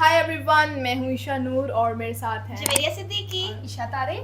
Hi everyone, मैं हूँ ईशा नूर और मेरे साथ हैं जवेरिया सिद्दीकी, ईशा तारे।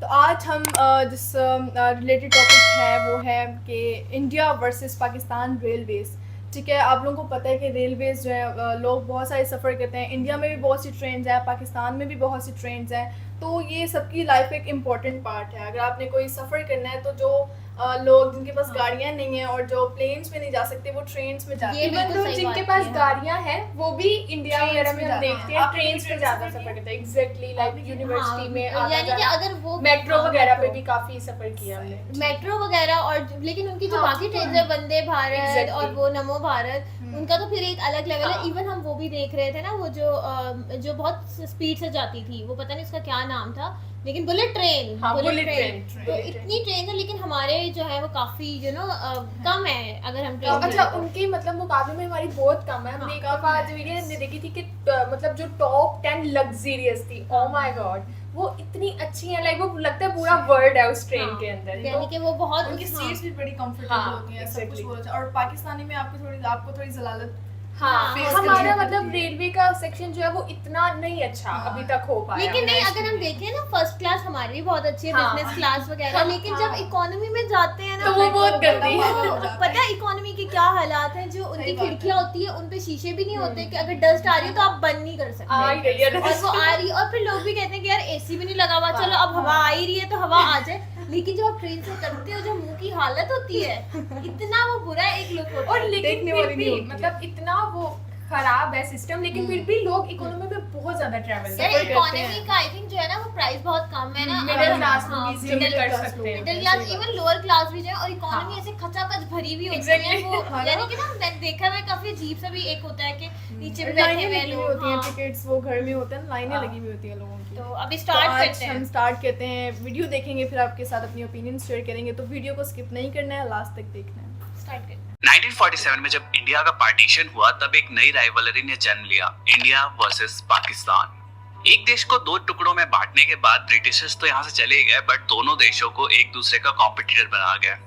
तो आज हम जिस रिलेटेड टॉपिक है वो है कि इंडिया वर्सेस पाकिस्तान रेलवेज़। ठीक है, आप लोगों को पता है कि रेलवेज़ जो है लोग बहुत सारे सफ़र करते हैं। इंडिया में भी बहुत सी ट्रेन्स हैं, पाकिस्तान में भी बहुत सी ट्रेन्स हैं। तो ये सबकी लाइफ एक इम्पॉर्टेंट पार्ट है। अगर आपने कोई सफ़र करना है तो जो लोग जिनके पास गाड़ियाँ नहीं हैं और जो प्लेन्स में नहीं जा सकते वो ट्रेन्स में जाते हैं। इवन तो जिनके पास गाड़ियाँ हैं वो भी इंडिया वगैरह में हम देखते हैं ट्रेन्स पे ज्यादा सफर करते हैं। एग्जैक्टली लाइक यूनिवर्सिटी में यानी कि अगर वो मेट्रो वगैरह पे भी काफी सफर किया हमने। मेट्रो वगैरह और लेकिन उनकी जो बाकी ट्रेन है वंदे भारत और वो नमो भारत, उनका तो फिर एक अलग लेवल है। इवन हम वो भी देख रहे थे ना, वो जो बहुत स्पीड से जाती थी, वो पता नहीं उसका क्या नाम था, लेकिन बुलेट ट्रेन। बुलेट ट्रेन तो इतनी ट्रेन है, लेकिन हमारे जो है वो काफी कम है अगर हम ट्रेन। अच्छा, उनके मतलब मुकाबले में हमारी बहुत कम है। हमने एक दफा वीडियो ने देखी थी कि मतलब जो टॉप 10 लग्जरियस थी, ओह माय गॉड, वो इतनी अच्छी है। लाइक वो लगता है पूरा वर्ल्ड है उस ट्रेन के अंदर। यानी कि वो बहुत उनकी सीट्स भी बड़ी कंफर्टेबल होती हैं, सब कुछ बहुत अच्छा। और पाकिस्तानी में आपको थोड़ी जलालत हमारा मतलब रेलवे का सेक्शन जो है वो इतना नहीं अच्छा अभी तक हो पाया। लेकिन नहीं, अगर हम देखें ना, फर्स्ट क्लास हमारी भी बहुत अच्छी है, बिजनेस क्लास वगैरह, लेकिन जब इकोनॉमी में जाते हैं ना तो वो बहुत गंदी है। पता है इकोनॉमी के क्या हालात हैं, जो उनकी खिड़कियां होती है उन पे शीशे भी नहीं होते कि अगर डस्ट आ रही है तो आप बंद नहीं कर सकते, और वो आ रही है। और फिर लोग भी कहते हैं कि यार एसी भी नहीं लगा हुआ, चलो अब हवा आ ही रही है तो हवा आ जाए। लेकिन जब आप ट्रेन से उतरते हो, जो मुंह की हालत होती है, इतना वो बुरा एक लुक होता है। और लेकिन फिर भी मतलब इतना वो खराब है सिस्टम, लेकिन फिर भी लोग इकोनॉमी में बहुत ज्यादा ट्रैवल करते हैं। इकोनॉमी का आई थिंक जो है ना वो प्राइस बहुत कम है ना, मिडिल क्लास लोग इजीली कर सकते हैं, middle class even lower class भी जो है, और इकोनॉमी ऐसे खचाखच भरी हुई होती है वो। यानी कि ना मैंने देखा है काफी अजीब सा भी एक होता है कि नीचे भी बैठे हुए लोग होती हैं, टिकट्स वो घर में होते हैं, लाइनें लगी हुई होती हैं लोगों की। तो अभी स्टार्ट करते हैं। हम स्टार्ट करते हैं, वीडियो देखेंगे, फिर आपके साथ अपनी ओपिनियन शेयर करेंगे। तो वीडियो को स्किप नहीं करना है, लास्ट तक देखना है। स्टार्ट करते हैं। 1947 में जब इंडिया का पार्टीशन हुआ तब एक नई राइवलरी ने जन्म लिया, इंडिया वर्सेस पाकिस्तान। एक देश को दो टुकड़ों में बांटने के बाद ब्रिटिशर्स तो यहाँ से चले गए, बट दोनों देशों को एक दूसरे का कॉम्पिटिटर बना गया।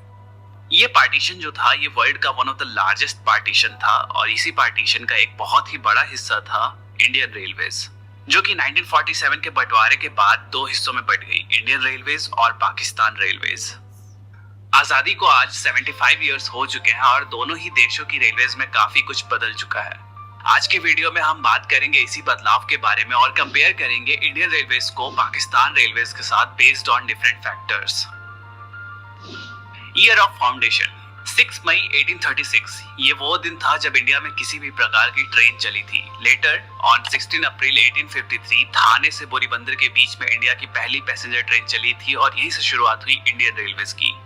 ये पार्टीशन जो था ये वर्ल्ड का one of the largest partition था, और इसी पार्टीशन का एक बहुत ही बड़ा हिस्सा था इंडियन रेलवेज, जो कि 1947 के बंटवारे के बाद दो हिस्सों में बट गई, इंडियन रेलवेज और पाकिस्तान रेलवेज। आजादी को आज 75 इयर्स हो चुके हैं और दोनों ही देशों की रेलवेज में काफी कुछ बदल चुका है। आज के वीडियो में हम बात करेंगे इसी बदलाव के बारे में और कंपेयर करेंगे इंडियन रेलवेज को पाकिस्तान रेलवेज के साथ based on different factors. Year of foundation 6 मई 1836, ये वो दिन था जब इंडिया में किसी भी प्रकार की ट्रेन चली थी। लेटर ऑन 16 अप्रैल 1853 थाने से बोरीबंदर के बीच में इंडिया की पहली पैसेंजर ट्रेन चली थी और यहीं से शुरुआत हुई इंडियन रेलवेज की।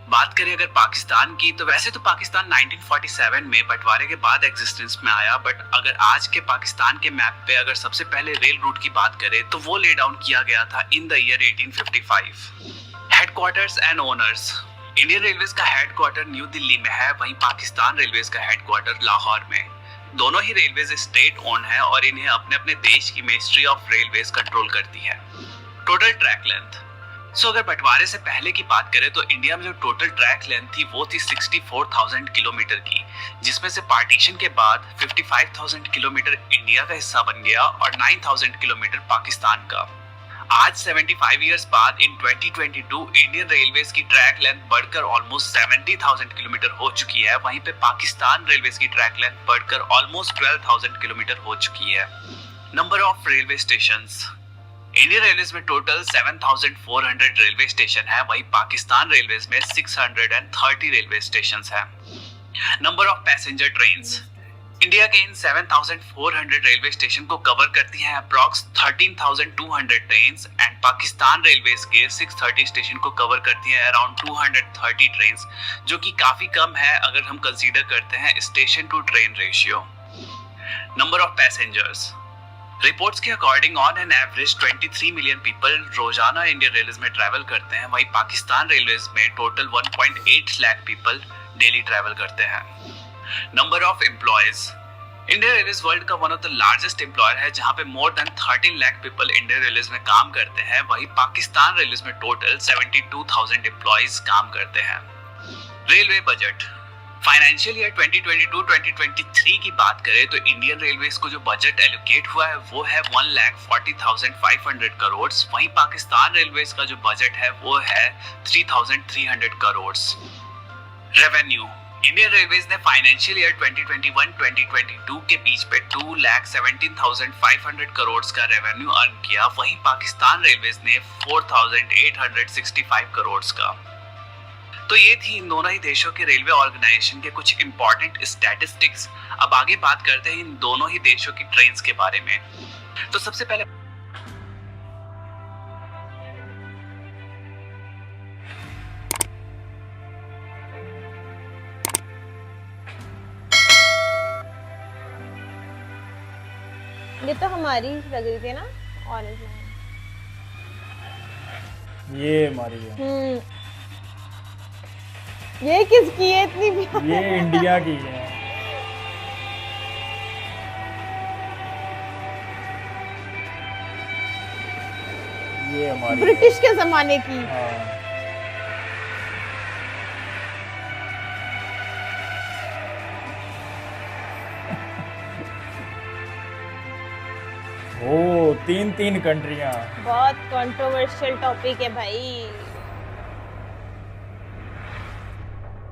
बात करें अगर पाकिस्तान की, तो वैसे तो पाकिस्तान 1947 में बंटवारे के बाद एग्जिस्टेंस में आया, बट अगर आज के पाकिस्तान के मैप पे अगर सबसे पहले रेल रूट की बात करें तो वो ले डाउन किया गया था in the year 1855। Headquarters and owners, Indian railways का हेडक्वार्टर न्यू दिल्ली में है, वहीं पाकिस्तान रेलवेज का हेडक्वार्टर लाहौर में। दोनों ही रेलवेज स्टेट ओन है और इन्हें अपने अपने देश की मिनिस्ट्री ऑफ रेलवेज कंट्रोल करती है। टोटल ट्रैक लेंथ, अगर बंटवारे से पहले की बात करें तो इंडिया में जो टोटल ट्रैक लेंथ थी वो थी 64,000 किलोमीटर की, जिसमें से पार्टीशन के बाद 55,000 किलोमीटर इंडिया का हिस्सा बन गया और 9,000 किलोमीटर पाकिस्तान का। आज 75 इयर्स बाद इन 2022 इंडियन रेलवेज की ट्रैक लेंथ बढ़कर ऑलमोस्ट 70,000 किलोमीटर हो चुकी है, वहीं पे पाकिस्तान रेलवेज की ट्रैक लेंथ बढ़कर ऑलमोस्ट 12,000 किलोमीटर हो चुकी है। Number of railway stations, Indian railways में टोटल 7,400 रेलवे स्टेशन है, वहीं पाकिस्तान रेलवेज में 630 रेलवे स्टेशंस हैं। Number of passenger trains, India के इन 7,400 रेलवे स्टेशन को कवर करती हैं approx 13,200 trains, and Pakistan railways के 630 स्टेशन को कवर करती हैं अराउंड 230 ट्रेन्स, जो कि काफी कम है अगर हम कंसीडर करते हैं station to train ratio. Number of passengers, reports के according on an average 23 million people रोजाना इंडियन रेलवेज में ट्रैवल करते हैं, वहीं पाकिस्तान रेलवेज में total 1.8 lakh people daily travel करते हैं। Number of employees, Indian railways world का one of the largest employer है, जहां पे more than 13 lakh people Indian railways में काम करते हैं, वहीं पाकिस्तान रेलवेज में टोटल 72,000 एम्प्लॉयज काम करते हैं। रेलवे बजट फाइनेंशियल ईयर 2022-2023 की बात करें तो इंडियन रेलवेज को जो बजट एलोकेट हुआ है वो है 1,40,500 करोड़। वहीं पाकिस्तान रेलवेज का जो बजट है वो है 3,300 करोड़। रेवेन्यू, इंडियन रेलवेज ने फाइनेंशियल ईयर 2021-2022 के बीच पे 2,17,500 करोड़ का रेवेन्यू अर्न किया। वहीं पाकिस्तान रेलवेज ने 4,865 करोड़ का। तो ये थी इन दोनों ही देशों के रेलवे ऑर्गेनाइजेशन के कुछ इंपॉर्टेंट स्टैटिस्टिक्स। अब आगे बात करते हैं इन दोनों ही देशों की ट्रेन्स के बारे में। तो सबसे पहले ये तो हमारी लग रही थी ना, ऑरेंज लाइन। ये हमारी है, ये किसकी है इतनी प्यारी? ये इंडिया की है। ये हमारी है। ब्रिटिश के जमाने की। हाँ। ओ, तीन कंट्रियां। बहुत कंट्रोवर्शियल टॉपिक है भाई।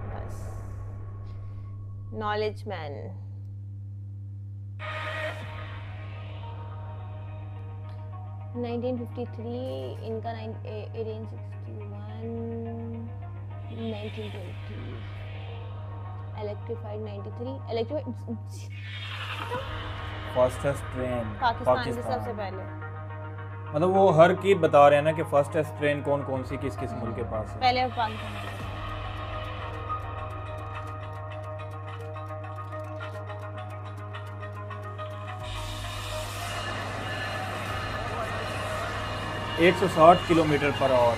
बस नॉलेज मैन। इनका 1861, 1920, इलेक्ट्रिफाइड 93, फास्टेस्ट ट्रेन पाकिस्तान की सबसे पहले। मतलब वो हर की बता रहे हैं ना कि फास्टेस्ट ट्रेन कौन कौन सी किस किस मुल्क के पास है। पहले पाकिस्तान की। 160 kilometre per our.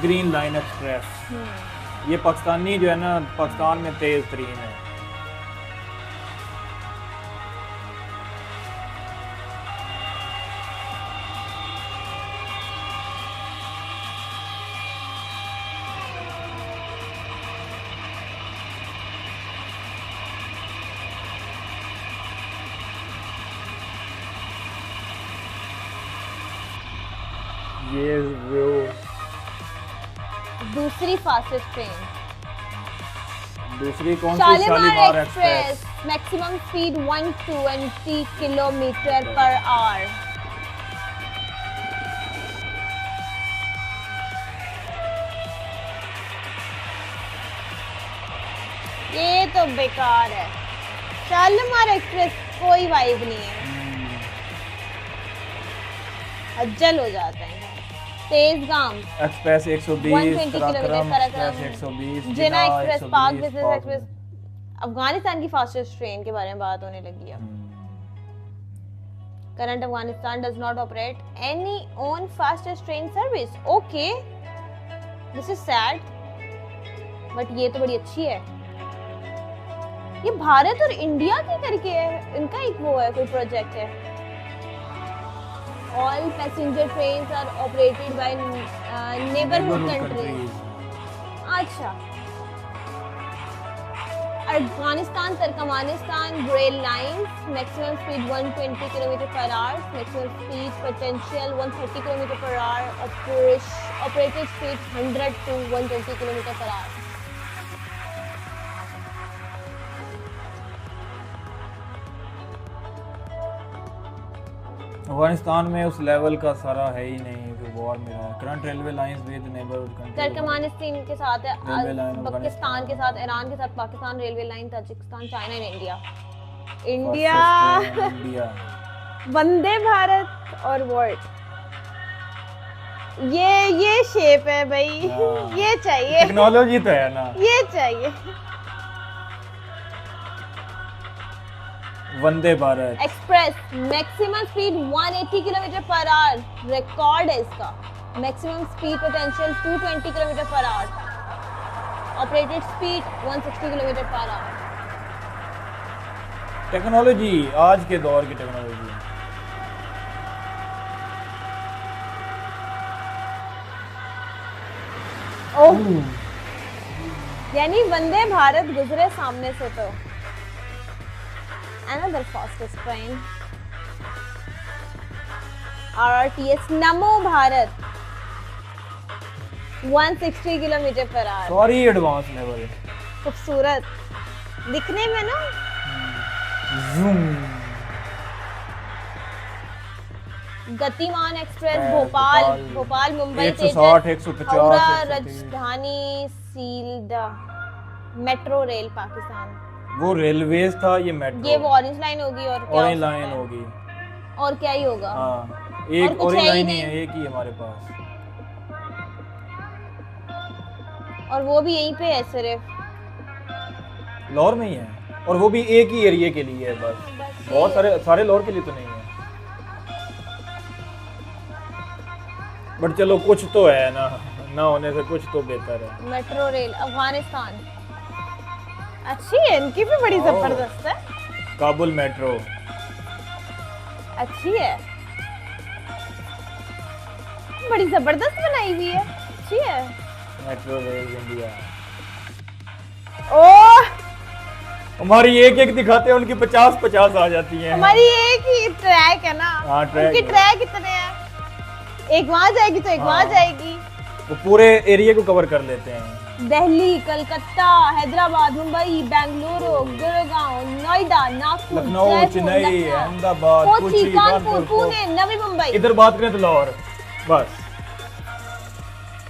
Green line express, ये पाकिस्तानी जो है ना, पाकिस्तान में तेज तरीन है। ये वो दूसरी फास्टेस्ट ट्रेन दूसरी कौन सी? Shalimar express, maximum speed 120 kilometre per hour. ये तो बेकार है, शालीमार एक्सप्रेस कोई वाइब नहीं है, अज्जल हो जाता है। तेजगाम एक्सप्रेस 120, 120 किलोमीटर पर एक्सप्रेस 120, जिना एक्सप्रेस, पाक बिजनेस एक्सप्रेस। अफगानिस्तान की फास्टेस्ट ट्रेन के बारे में बात होने लगी है। Current Afghanistan does not operate any own fastest train service. Okay, this is sad, but ये तो बड़ी अच्छी है। ये भारत और इंडिया की करके है, इनका एक वो है, कोई प्रोजेक्ट है। All passenger trains are operated by neighborhood countries. अच्छा, Afghanistan Turkmenistan rail lines, maximum speed 120 kilometre per our, maximum speed potential 130 kilometre per hour, operated speed 100 to 120 kilometre per our. Afghanistan में उस लेवल का सारा है ही नहीं जो वॉर में है। Current railway lines with neighbourhood country, Turkmenistan के साथ है, रेलवे लाइन पाकिस्तान के साथ, ईरान के साथ Pakistan railway line, Tajikistan, China and India. India Vande Bharat और वर्ल्ड, ये शेप है भाई। ये चाहिए, टेक्नोलॉजी तो है ना, ये चाहिए। Vande Bharat express, maximum speed 180 kilometre per hour, record है इसका। Maximum speed potential 220 kilometre per hour, operated speed 160 kilometre per hour. Technology, आज के दौर की टेक्नोलॉजी। ओह, यानी वंदे भारत गुजरे सामने से तो another fastest train RRTS NaMo Bharat 160 kilometre per our. Sorry advance level. खूबसूरत दिखने में ना। जूम। गतिमान एक्सप्रेस भोपाल मुंबई 160 150 हावड़ा 130। राजधानी सील्डा मेट्रो रेल पाकिस्तान। वो रेलवेज था, ये मेट्रो। ये वो ऑरेंज लाइन होगी और क्या ऑरेंज हो लाइन सकता है? होगी। और क्या ही होगा। हाँ, एक कुछ ऑरेंज है ही लाइन ही नहीं। है, एक ही है हमारे पास। और वो भी यहीं पे है सिर्फ। लाहौर में ही है, और वो भी एक ही एरिया के लिए है बस। बहुत सारे लाहौर के लिए तो नहीं है। बट चलो कुछ तो है ना होने से कुछ तो बेहतर है। मेट्रो रेल अफगानिस्तान अच्छी है, इनकी भी बड़ी जबरदस्त है। काबुल मेट्रो अच्छी है, बड़ी जबरदस्त बनाई हुई है, अच्छी है। Metro rail India. ओह हमारी एक दिखाते हैं, उनकी 50 आ जाती हैं। हमारी एक ही ट्रैक है ना। हाँ, ट्रैक उनकी है। ट्रैक कितने हैं? एक वहां जाएगी तो एक वहां हाँ। जाएगी। वो पूरे एरिया को कवर कर लेते हैं। दिल्ली, कलकत्ता, हैदराबाद, मुंबई, बेंगलुरु, गुड़गांव, नोएडा, नागपुर, लखनऊ, जयपुर, चेन्नई, लखनऊ, अहमदाबाद, कोची, कोची, कानपुर, कानपुर, पुणे, नवी मुंबई। इधर बात करें तो लाहौर। बस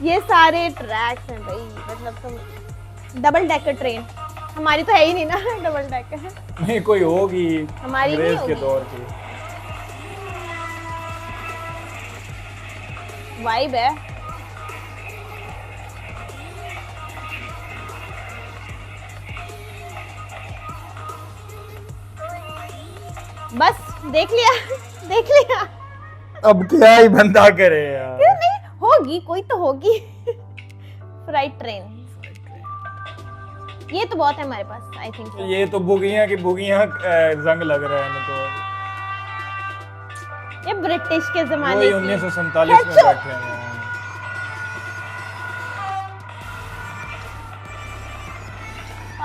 ये सारे ट्रैक्स हैं भाई, मतलब तुम डबल डेकर ट्रेन हमारी तो है ही नहीं ना डबल डेकर। नहीं, कोई होगी हमारी नहीं अंग्रेज के होगी। दौर की। वाइब है। बस देख लिया देख लिया। अब क्या ही बंदा करे यार। क्यों नहीं होगी, कोई तो होगी। फ्राइट ट्रेन ये तो बहुत है हमारे पास, आई थिंक। ये तो बुगियां की बुगियां जंग लग रहा है इनको। ये ब्रिटिश के जमाने वही की 1947 में बैठे हैं।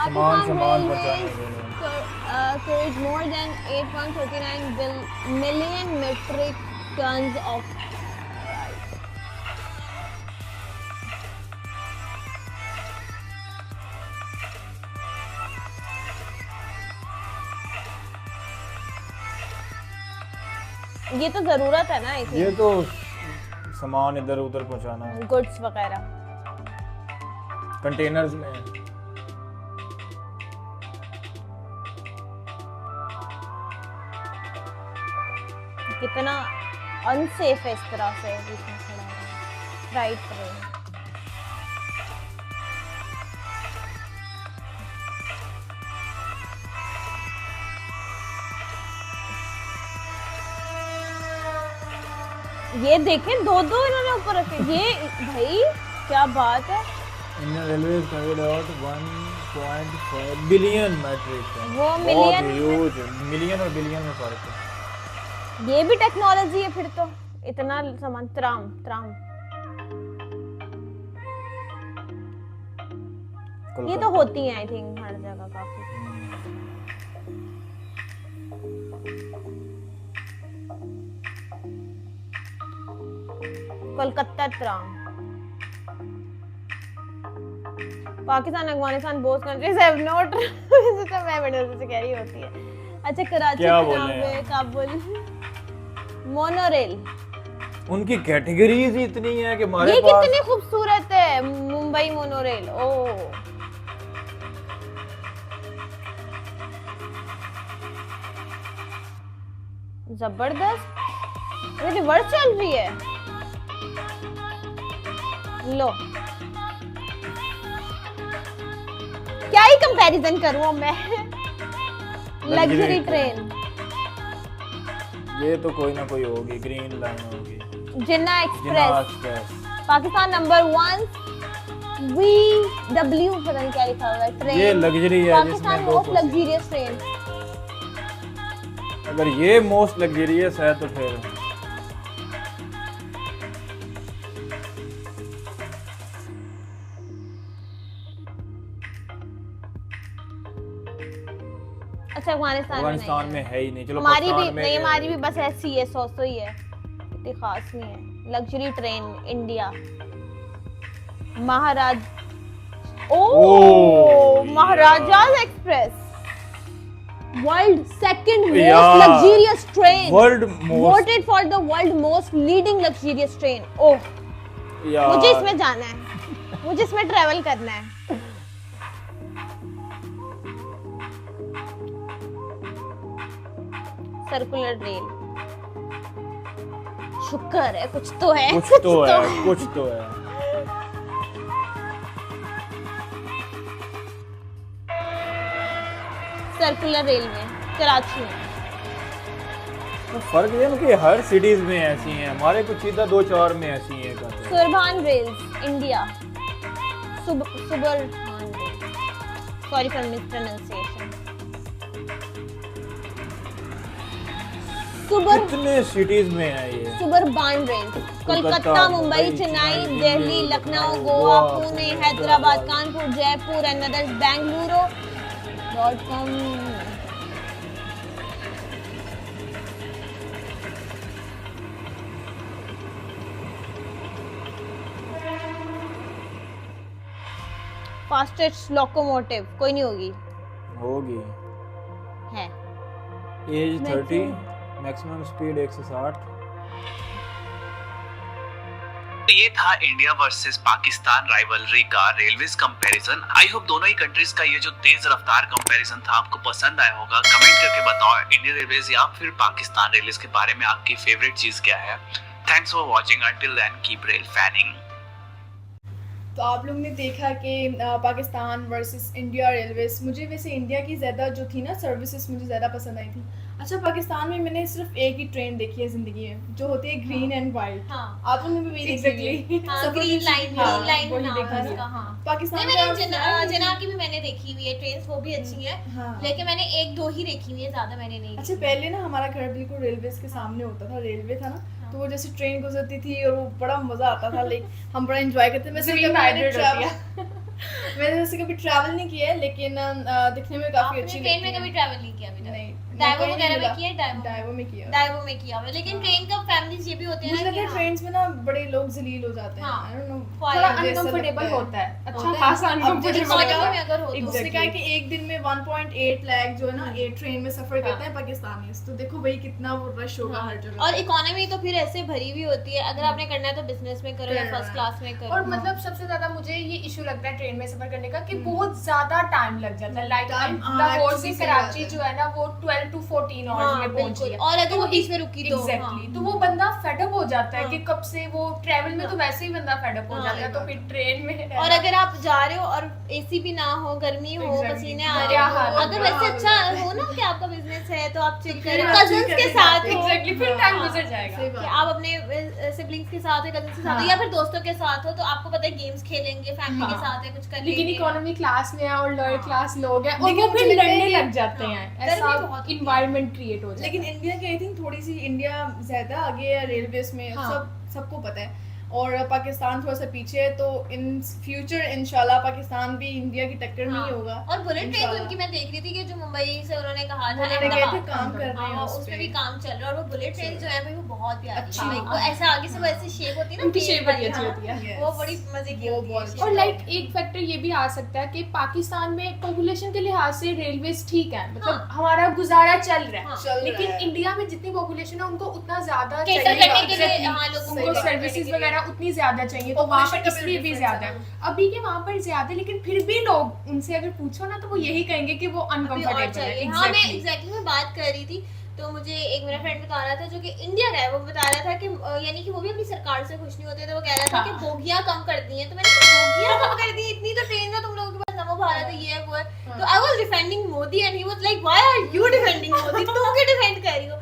सामान पहुंचाने के लिए। carried more than 8.39 million metric tons of ये तो जरूरत है ना, ये तो सामान इधर उधर पहुंचाना, गुड्स वगैरह। कंटेनर्स में। कितना अनसेफ है इस तरह से बीच में खड़ा है फ्राइट ट्रेन। ये देखें दो इन्होंने ऊपर रखे। ये भाई क्या बात है। Indian railway carried out 1.5 billion metric ton. वो बहुत मिलियन ह्यूज है। मिलियन और बिलियन में फर्क है। ये भी टेक्नोलॉजी है फिर तो। इतना सामान त्राम ये तो होती है आई थिंक हर जगह काफी। Kolkata tram. Pakistan Afghanistan both countries have not visited. मैं विंडोज से कह रही होती है। अच्छा कराची क्या बोल रहे में हैं? काबुल मोनोरेल। उनकी कैटेगरीज ही इतनी है कि हमारे ये पास कितनी खूबसूरत है मुंबई मोनोरेल। ओ जबरदस्त। ये रिवर्स चल रही है। लो क्या ही कंपैरिजन करूं मैं। लग्जरी ट्रेन ये तो कोई ना कोई होगी, ग्रीन लाइन होगी, Jinnah Jinnah express. Express. Pakistan number 1 VW पता नहीं क्या लिखा हुआ है ट्रेन। ये लग्जरी है पाकिस्तान जिसमें दो मोस्ट कुर्सी। Luxurious train. अगर ये मोस्ट लग्जरियस है तो फिर अफगानिस्तान में है ही नहीं। चलो हमारी भी पाकिस्तान में नहीं, हमारी भी बस ऐसी है, सौ ही है, इतनी खास नहीं है। Luxury train India Maharajas express, world second most luxurious train, world most voted for the world most leading luxurious train. Oh, मुझे इसमें जाना है, मुझे इसमें ट्रेवल करना है। सर्कुलर रेल, शुक्र है कुछ तो है, कुछ तो है, कुछ तो है। सर्कुलर रेलवे कराची में। तो फर्क ये है कि हर सिटीज में ऐसी हैं, हमारे कुछ सीधा 2-4 में ऐसी हैं। Suburban rails India, suburban rail, sorry for mispronunciation. कितने सिटीज में है ये? Suburban rail, Kolkata, Mumbai, Chennai, Delhi, Lucknow, Goa, Pune, Hyderabad, Kanpur, Jaipur and others, बेंगलुरु.com। फास्टेस्ट लोकोमोटिव कोई नहीं होगी। है एज 30, मैक्सिमम स्पीड 160। ये था इंडिया वर्सेस पाकिस्तान राइवलरी का रेलवेज कंपैरिजन। आई होप दोनों ही कंट्रीज का ये जो तेज रफ्तार कंपैरिजन था आपको पसंद आया होगा। कमेंट करके बताओ इंडियन रेलवेज या फिर पाकिस्तान रेलवेज के बारे में आपकी फेवरेट चीज क्या है। Thanks for watching, until then keep rail fanning. तो आप लोग ने देखा कि पाकिस्तान वर्सेस इंडिया रेलवेज, मुझे वैसे इंडिया की ज़्यादा जो थी ना सर्विसेज मुझे ज़्यादा पसंद आई थी। अच्छा, पाकिस्तान में मैंने सिर्फ एक ही ट्रेन देखी है ज़िंदगी में, जो होती है ग्रीन एंड वाइट। हाँ। आप लोगों ने भी देखी है? हाँ, ग्रीन लाइन, हाँ, ग्रीन लाइन वही नाम देखा है है। उसका। हाँ, पाकिस्तान नहीं, का मैंने जना की भी मैंने देखी हुई है ट्रेन, वो भी अच्छी है, हाँ। लेकिन मैंने 1-2 ही देखी हुई है, ज्यादा मैंने नहीं अच्छा, पहले ना हमारा घर बिल्कुल रेलवेज के सामने होता था, रेलवे था ना, तो वो जैसे ट्रेन गुजरती थी और वो बड़ा मजा आता था, लाइक हम बड़ा एंजॉय करते थे। मैंने वैसे कभी ट्रैवल नहीं किया है, लेकिन दिखने में काफी अच्छी ट्रेन में लगती है। कभी ट्रैवल नहीं किया अभी तक? नहीं, डाइवो मौका ही वगैरह नहीं में किया है? डाइवो में किया। डाइवो में किया हुआ है, लेकिन ट्रेन का फैमिलीज ये भी होते हैं मुझे ना लगता है कि ट्रेन्स में ना बड़े लोग जलील हो जाते हैं। हाँ। I don't know, थोड़ा मुझे ऐसा अनकंफर्टेबल लगता होता है, अच्छा होता है। खासा अब जैसे अनकंफर्टेबल उसने इकोनॉमी कहा- में अगर हो तो। उसने कहा कि एक दिन में 1.8 लाख जो है ना एक ट्रेन में सफर करते हैं पाकिस्तानी, तो देखो भाई कितना वो रश होगा हर जगह। और इकोनॉमी तो फिर ऐसे भरी हुई होती है, अगर आपने करना है तो बिजनेस में करो या Correct. फर्स्ट क्लास में करो। और मतलब सबसे ज्यादा मुझे ये इशू लगता है ट्रेन में सफर करने का कि बहुत ज्यादा टाइम लग जाता है। लाइक Time, हाँ, लाहौर actually से सही कराची बात है। जो है ना वो 12 to 14 आवर्स में पहुंची बिल्कुल, है। और अगर वो बीच में रुकी तो एग्जैक्टली, तो वो बंदा फेडअप हो जाता है हाँ। कि कब से वो ट्रैवल में तो वैसे ही बंदा फेडअप हो हाँ, जाता है, तो फिर ट्रेन में रहना- और अगर आप जा रहे हो और एसी भी ना हो, गर्मी हो, Exactly. पसीने हाँ, आ रहे क्या हो, हाल अगर होगा, वैसे हाँ, अच्छा बिल्कुल। हो ना कि आपका बिजनेस है तो आप चिल फिर करें आप कजिन्स chill के करके साथ जाते हो, हैं। एग्जैक्टली, फिर टाइम गुजर जाएगा। सही कि बात। आप अपने सिबलिंग्स के साथ है, कजिन्स के साथ हाँ। है, या फिर दोस्तों के साथ हो, तो आपको पता है गेम्स खेलेंगे, फैमिली के हाँ। साथ है, कुछ कर लेकिन लेंगे। इकोनॉमी क्लास में है और लोअर हाँ। क्लास लोग हैं और लेकिन वो फिर मुझे लगता है लड़ने कि- लग जाते हाँ, हैं, गर्मी ऐसा बहुत होती है। इन्वायरमेंट क्रिएट हो जाता है। लेकिन इंडिया की आई थिंक थोड़ी सी इंडिया ज्यादा आगे है रेलवेज में, हाँ। सबको पता है, और पाकिस्तान थोड़ा सा पीछे है। तो इन फ्यूचर इंशाल्लाह पाकिस्तान भी इंडिया की टक्कर में ही हाँ। होगा। और बुलेट ट्रेन इंशाल्लाह। उनकी मैं देख रही थी कि जो मुंबई से उन्होंने कहा था उन्होंने कहे थे अहमदाबाद, काम कर रहे हैं हाँ, उस उसमें पे। भी काम चल रहा है, और वो बुलेट ट्रेन जो है भाई वो बहुत प्यारी अच्छी है, है। वो ऐसा आगे से वैसे शेप होती है ना, उनकी पेड़ shape बड़ी वाली, अच्छी हाँ, होती है। Yes. वो बड़ी मजे की वो होती बहुत है। अच्छी और लाइक एक फैक्टर ये भी आ सकता है कि पाकिस्तान में पॉपुलेशन के लिहाज से रेलवेज ठीक है, मतलब हाँ। हमारा गुजारा चल रहा है, हाँ। चल रहा लेकिन है। इंडिया में जितनी पॉपुलेशन है उनको उतना ज्यादा केटर चाहिए, करने के लिए, exactly, हाँ, लोगों उनको को सर्विसेज करने के लिए। वगैरह उतनी ज्यादा चाहिए, तो वहाँ Population पर का भी इसलिए भी difference ज्यादा है। है। अभी के वहाँ पर ज्यादा है, लेकिन फिर भी लोग उनसे अगर पूछो ना तो वो यही कहेंगे कि वो अभी और अनकंफर्टेबल है। चाहिए। हाँ, मैं Exactly. एग्जैक्टली मैं बात कर रही थी, तो मुझे एक मेरा फ्रेंड बता रहा था जो कि इंडिया का है, वो बता रहा था कि यानी कि वो भी अपनी सरकार से खुश नहीं होते, तो वो कह रहा था हाँ। कि बोगियां कम कर दी हैं। तो मैंने कहा बोगियां कम कर दी, इतनी तो ट्रेन में तुम लोगों के पास नमो भारत है, ये है वो है। तो I was defending Modi and he was like why are you defending Modi, तुम क्यों डिफेंड कर रही हो?